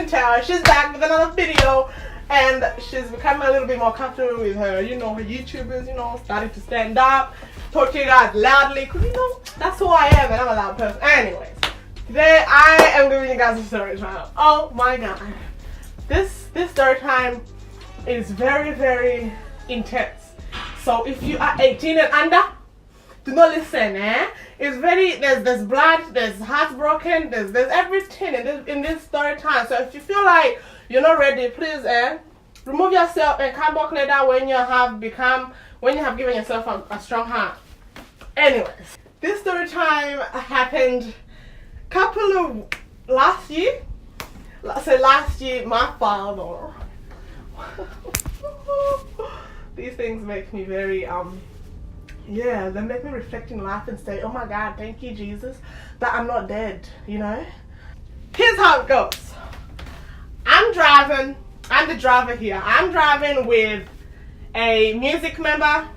Shantare. She's back with another video, and she's becoming a little bit more comfortable with her, her YouTubers, starting to stand up, talk to you guys loudly, because, that's who I am, and I'm a loud person. Anyways, today I am giving you guys a story time. Oh my god. This story time is very, very intense. So if you are 18 and under, do not listen, It's there's blood, there's heartbroken, there's everything in this story time. So if you feel like you're not ready, please remove yourself and come back later when you have given yourself a strong heart. Anyways, this story time happened last year. So last year, my father. These things make me very they make me reflect in life and say, oh my god, thank you Jesus that I'm not dead. Here's how it goes. I'm the driver here. I'm driving with a music member,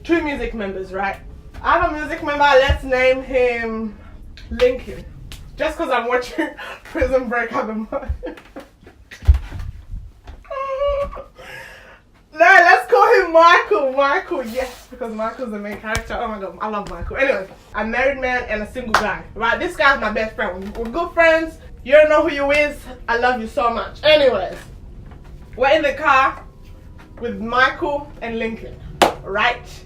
2 music members, right? I have a music member, let's name him Lincoln, just because I'm watching Prison Break at the moment. No, let's call him Michael, yes, because Michael's the main character. Oh my god, I love Michael. Anyway, a married man and a single guy, right? This guy's my best friend. We're good friends. You don't know who you is. I love you so much. Anyways, we're in the car with Michael and Lincoln, right?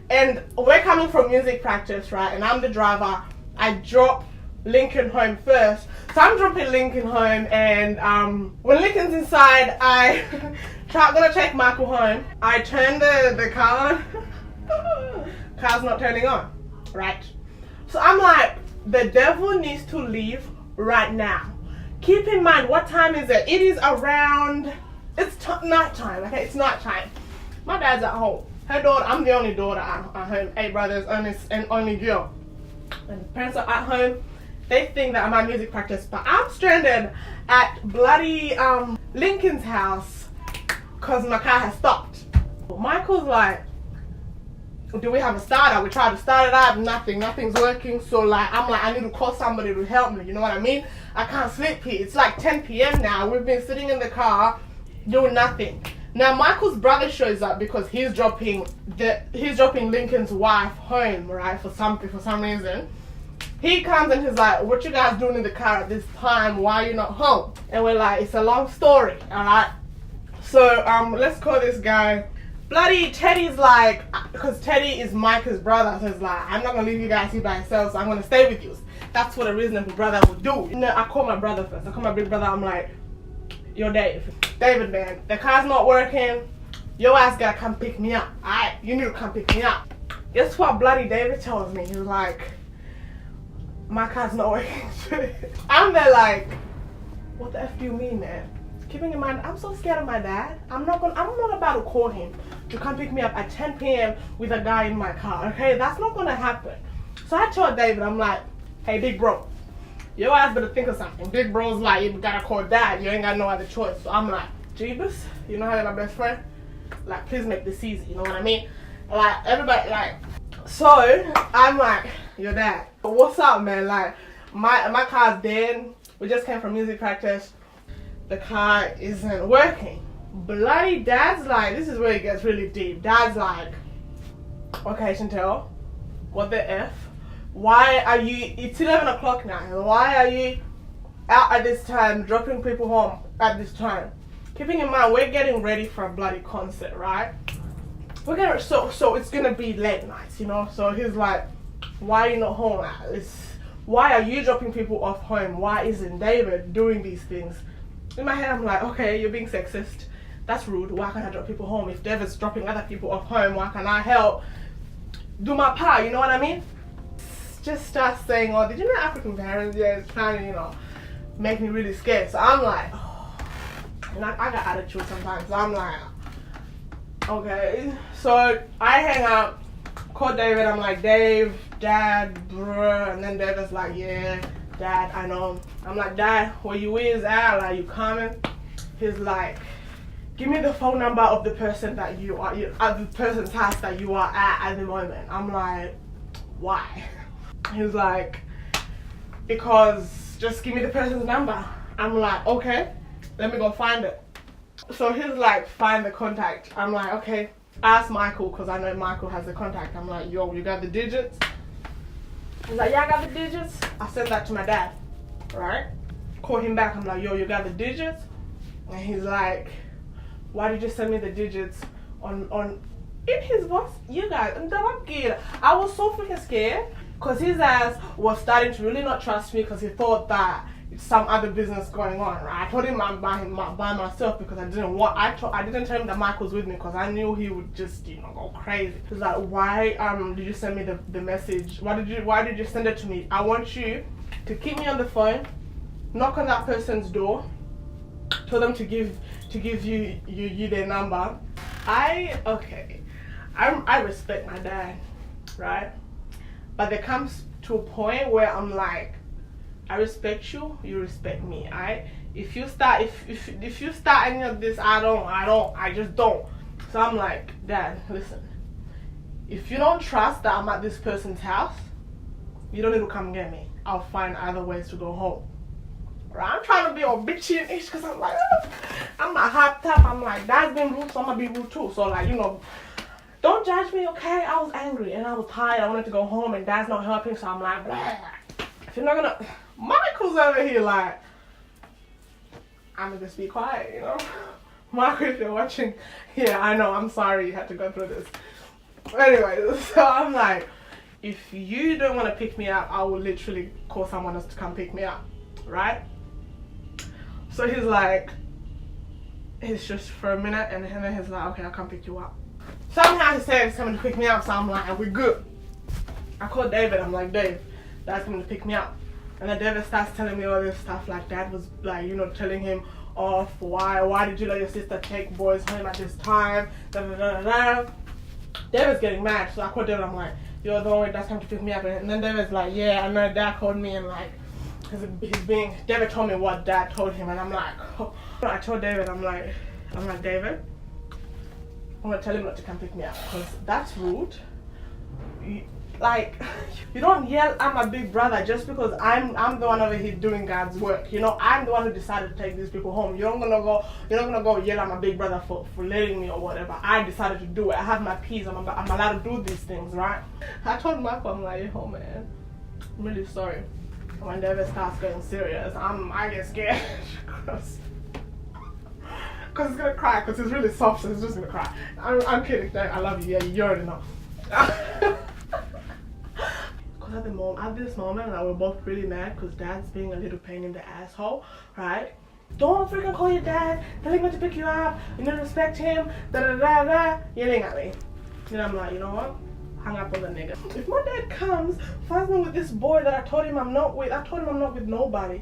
And we're coming from music practice, right? And I'm the driver. I drop Lincoln home first. So I'm dropping Lincoln home, and when Lincoln's inside, I'm gonna take Michael home. I turn the car on. Car's not turning on, right? So I'm like, the devil needs to leave right now. Keep in mind, what time is it? It is around, it's nighttime, okay? It's nighttime. My dad's at home. Her daughter, I'm the only daughter at home. 8 brothers, only girl. And the parents are at home. They think that I'm at music practice, but I'm stranded at bloody Lincoln's house because my car has stopped. Michael's like, do we have a starter? We tried to start it up, nothing's working. So I'm like, I need to call somebody to help me, you know what I mean? I can't sleep here. It's like 10 p.m. now. We've been sitting in the car doing nothing. Now Michael's brother shows up because he's dropping Lincoln's wife home, right? For some reason. He comes and he's like, what you guys doing in the car at this time? Why are you not home? And we're like, it's a long story, alright? So let's call this guy. Bloody Teddy's like, because Teddy is Micah's brother, so he's like, I'm not gonna leave you guys here by yourselves, so I'm gonna stay with you. That's what a reasonable brother would do. I call my brother first. I call my big brother, I'm like, yo David, man, the car's not working. Your ass gotta come pick me up. Alright, you need to come pick me up. Guess what bloody David tells me? He's like, my car's not working. I'm there like, what the F do you mean, man? Keeping in mind, I'm so scared of my dad. I'm not about to call him to come pick me up at 10 p.m. with a guy in my car, okay? That's not gonna happen. So I told David, I'm like, hey, big bro, your ass better think of something. Big bro's like, you gotta call dad. You ain't got no other choice. So I'm like, Jeebus, you know how you're my best friend? Like, please make this easy, you know what I mean? Like, everybody, like, so I'm like, your dad, what's up, man? Like, my car's dead. We just came from music practice. The car isn't working. Bloody dad's like, this is where it gets really deep. Dad's like, okay, Shantare, what the F? Why are you, it's 11 o'clock now. Why are you out at this time, dropping people home at this time? Keeping in mind, we're getting ready for a bloody concert, right? So it's gonna be late nights, So he's like, why are you not home? Why are you dropping people off home? Why isn't David doing these things? In my head, I'm like, okay, you're being sexist. That's rude. Why can't I drop people home? If David's dropping other people off home, why can't I help do my part? You know what I mean? Just start saying, oh, did you know African parents? Yeah, it's trying to, make me really scared. So I'm like, oh. And I got attitude sometimes. So I'm like, okay. So I hang up, call David. I'm like, Dave, Dad, bruh. And then David's like, yeah, Dad, I know. I'm like, Dad, where you is at? Like, you coming? He's like, give me the phone number of the person that you are, at the person's house that you are at the moment. I'm like, why? He's like, because just give me the person's number. I'm like, okay, let me go find it. So he's like, find the contact. I'm like, okay, ask Michael, because I know Michael has the contact. I'm like, yo, you got the digits? He's like, yeah, I got the digits. I sent that to my dad, right? Call him back. I'm like, yo, you got the digits? And he's like, why did you send me the digits on in his voice? You guys, I was so freaking scared because his ass was starting to really not trust me because he thought that it's some other business going on, right? I told him I'm by myself because I didn't tell him that Mike was with me because I knew he would just, you know, go crazy. He's like, why did you send me the message? Why did you send it to me? I want you to keep me on the phone, knock on that person's door, tell them to give you their number. I respect my dad, right? But there comes to a point where I'm like, I respect you, you respect me. If you start any of this, I just don't. So I'm like, Dad, listen. If you don't trust that I'm at this person's house, you don't need to come get me. I'll find other ways to go home. Right? I'm trying to be all bitchy and ish because I'm like, I'm not hot top. I'm like, Dad's been rude, so I'm gonna be rude too. So like, you know, don't judge me, okay? I was angry and I was tired. I wanted to go home and Dad's not helping, so I'm like, blah. If you're not gonna, Michael's over here like, I'm gonna just be quiet, you know? Michael, if you're watching, yeah, I know, I'm sorry you had to go through this. Anyway, so I'm like, if you don't want to pick me up, I will literally call someone else to come pick me up, right? So he's like, he's just for a minute and then he's like, okay, I'll come pick you up. Somehow he said he's coming to pick me up, so I'm like, we're good. I called David, I'm like, Dave, Dad's coming to pick me up. And then David starts telling me all this stuff, like Dad was like, you know, telling him off, why did you let your sister take boys home at this time, da da da da da. David's getting mad, so I called David, I'm like, yo, don't worry, Dad's coming to pick me up. And then David's like, yeah, I know Dad called me and like, David told me what Dad told him, and I'm like, oh. I told David, I'm like, David, I'm gonna tell him not to come pick me up because that's rude. You don't yell at my big brother just because I'm the one over here doing God's work. You know, I'm the one who decided to take these people home. You're not gonna go yell at my big brother for letting me or whatever. I decided to do it. I have my peace. I'm allowed to do these things, right? I told Michael, I'm like, oh man, I'm really sorry. When David starts getting serious, I get scared because he's gonna cry because he's really soft, so he's just gonna cry. I'm kidding. I love you. Yeah, you already know. Because at this moment, like, we're both really mad because Dad's being a little pain in the asshole, right? Don't freaking call your dad. Tell him not to pick you up. You need to respect him. Da da da da. Yelling at me. And I'm like, you know what? Hung up on the nigga. If my dad comes, finds me with this boy that I told him I'm not with nobody.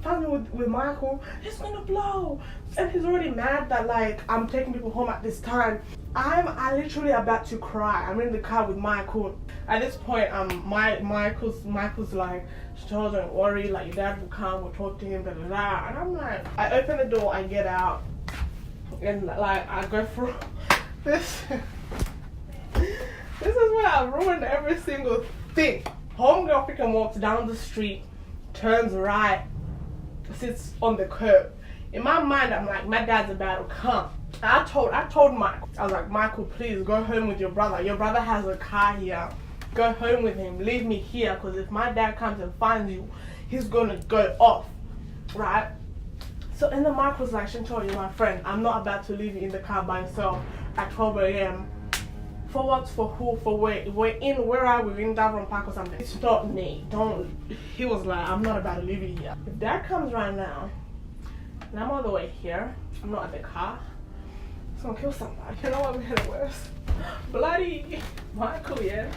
Finds me with Michael, he's gonna blow. And he's already mad that like I'm taking people home at this time. I'm literally about to cry. I'm in the car with Michael. At this point, Michael's like, don't worry, like your dad will come, we'll talk to him, da da da. And I'm like, I open the door, I get out, and like I go through this. This is where I ruined every single thing. Homegirl freaking walks down the street, turns right, sits on the curb. In my mind, I'm like, my dad's about to come. I told Michael, I was like, Michael, please go home with your brother. Your brother has a car here. Go home with him. Leave me here, because if my dad comes and finds you, he's gonna go off, right? So, and then Michael's like, Shantare, you're my friend. I'm not about to leave you in the car by yourself at 12 a.m. For what? For who? For where? Where are we? We're in Davron Park or something. It's not me. He was like, I'm not about to leave you here. If Dad comes right now, and I'm all the way here, I'm not at the car, it's gonna kill somebody. You know what made it worse? Bloody Michael, yeah?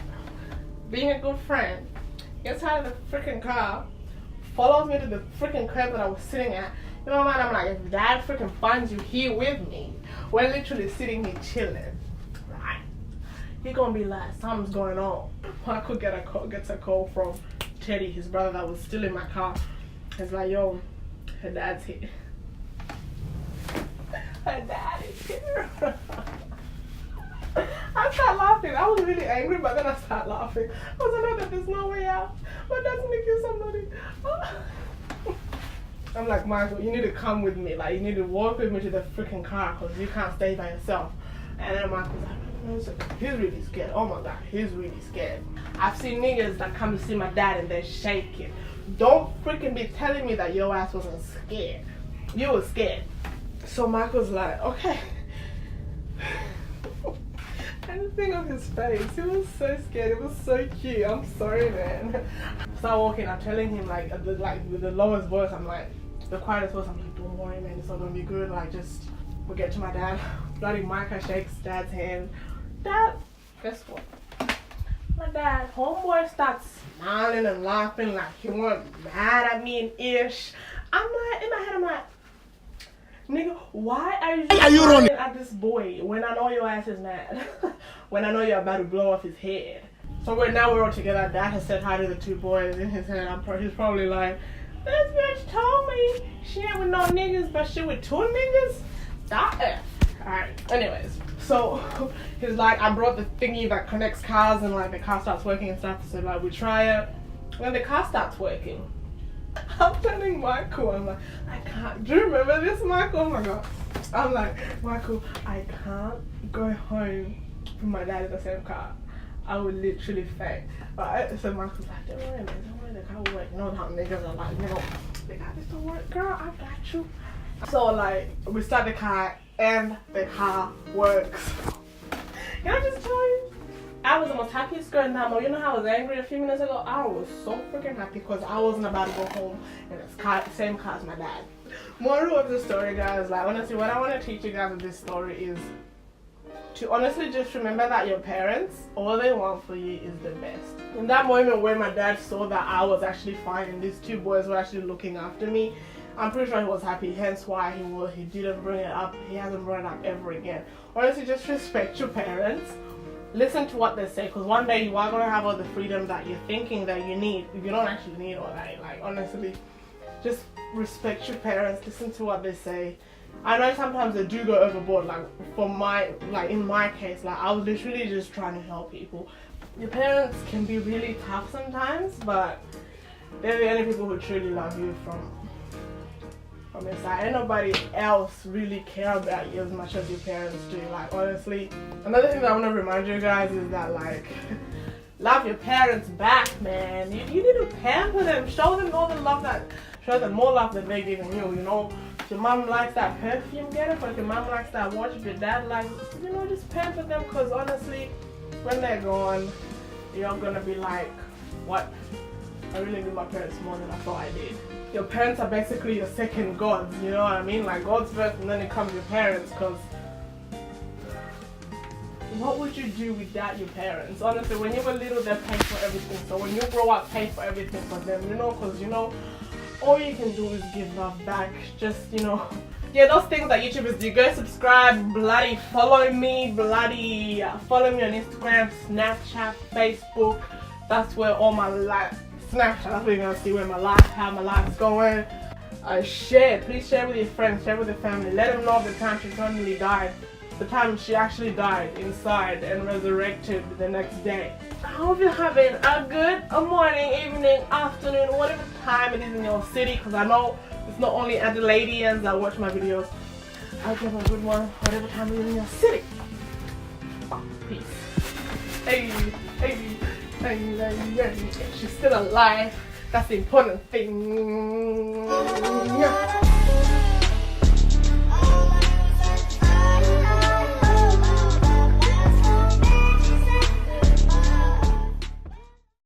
Being a good friend, gets out of the freaking car, follows me to the freaking curb that I was sitting at. You know what, I'm like, if Dad freaking finds you here with me, we're literally sitting here chilling. He gonna be like, something's going on. Michael gets a call from Teddy, his brother that was still in my car. He's like, yo, her dad's here. Her dad is here. I start laughing. I was really angry, but then I start laughing. Because I know that there's no way out. My dad's gonna kill somebody. I'm like, Michael, you need to come with me. Like, you need to walk with me to the freaking car because you can't stay by yourself. And then Michael's like, he's really scared. Oh my God, he's really scared. I've seen niggas that come to see my dad and they're shaking. Don't freaking be telling me that your ass wasn't scared. You were scared. So Michael's like, okay. And the thing of his face, he was so scared. It was so cute. I'm sorry, man. Start walking. I'm telling him like with the lowest voice. I'm like, the quietest voice. I'm like, don't worry, man. It's all gonna be good. Like, just we'll get to my dad. Bloody Micah shakes dad's hand. Dad, guess what? My dad, homeboy starts smiling and laughing like he weren't mad at me and ish. I'm like, in my head, I'm like, nigga, why are you running at this boy when I know your ass is mad? When I know you're about to blow off his head. So right now we're all together. Dad has said hi to the two boys. In his head, he's probably like, this bitch told me she ain't with no niggas, but she with two niggas? Stop it. Alright, anyways. So he's like, I brought the thingy that connects cars and like the car starts working and stuff. So like we try it. When the car starts working, I'm telling Michael, I'm like, I can't. Do you remember this, Michael? Oh my God. I'm like, Michael, I can't go home with my dad in the same car. I would literally faint. Right? So Michael's like, don't worry, man, don't worry, the car will work. You know how niggas are like, the car just don't work, girl, I got you. So like, we start the car and the car works. Can I just tell you? I was the most happiest girl in that moment. You know how I was angry a few minutes ago? I was so freaking happy because I wasn't about to go home in the same car as my dad. Moral of the story, guys, like honestly, what I want to teach you guys with this story is to honestly just remember that your parents, all they want for you is the best. In that moment when my dad saw that I was actually fine and these two boys were actually looking after me, I'm pretty sure he was happy, hence why he didn't bring it up. He hasn't brought it up ever again. Honestly, just respect your parents. Listen to what they say, because one day you are going to have all the freedom that you're thinking that you need. You don't actually need all that. Like, honestly, just respect your parents. Listen to what they say. I know sometimes they do go overboard. Like, in my case, like, I was literally just trying to help people. Your parents can be really tough sometimes, but they're the only people who truly love you from inside. Ain't nobody else really care about you as much as your parents do. Like, honestly, another thing that I want to remind you guys is that, like, love your parents back, man. You need to pamper them, show them all the love show them more love than they're giving you. You know, if your mom likes that perfume, get it. But if your mom likes that watch, if your dad likes, you know, just pamper them, because honestly, when they're gone, you're gonna be like, what? I really need my parents more than I thought I did. Your parents are basically your second gods, you know what I mean? Like, God's first and then it comes your parents, because what would you do without your parents? Honestly, when you were little, they paid for everything. So when you grow up, pay for everything for them, you know, because, you know, all you can do is give love back. Just, you know, yeah, those things that YouTubers do. Go subscribe, bloody follow me, bloody follow me on Instagram, Snapchat, Facebook. That's where all my life. Snapchat, that's where you're gonna see how my life's going. Share, please share with your friends, share with your family. Let them know the time she suddenly died, the time she actually died inside and resurrected the next day. I hope you're having a good morning, evening, afternoon, whatever time it is in your city, because I know it's not only Adelaideans that watch my videos. I hope you have a good one, whatever time it is in your city. Peace. Hey. She's still alive. That's the important thing.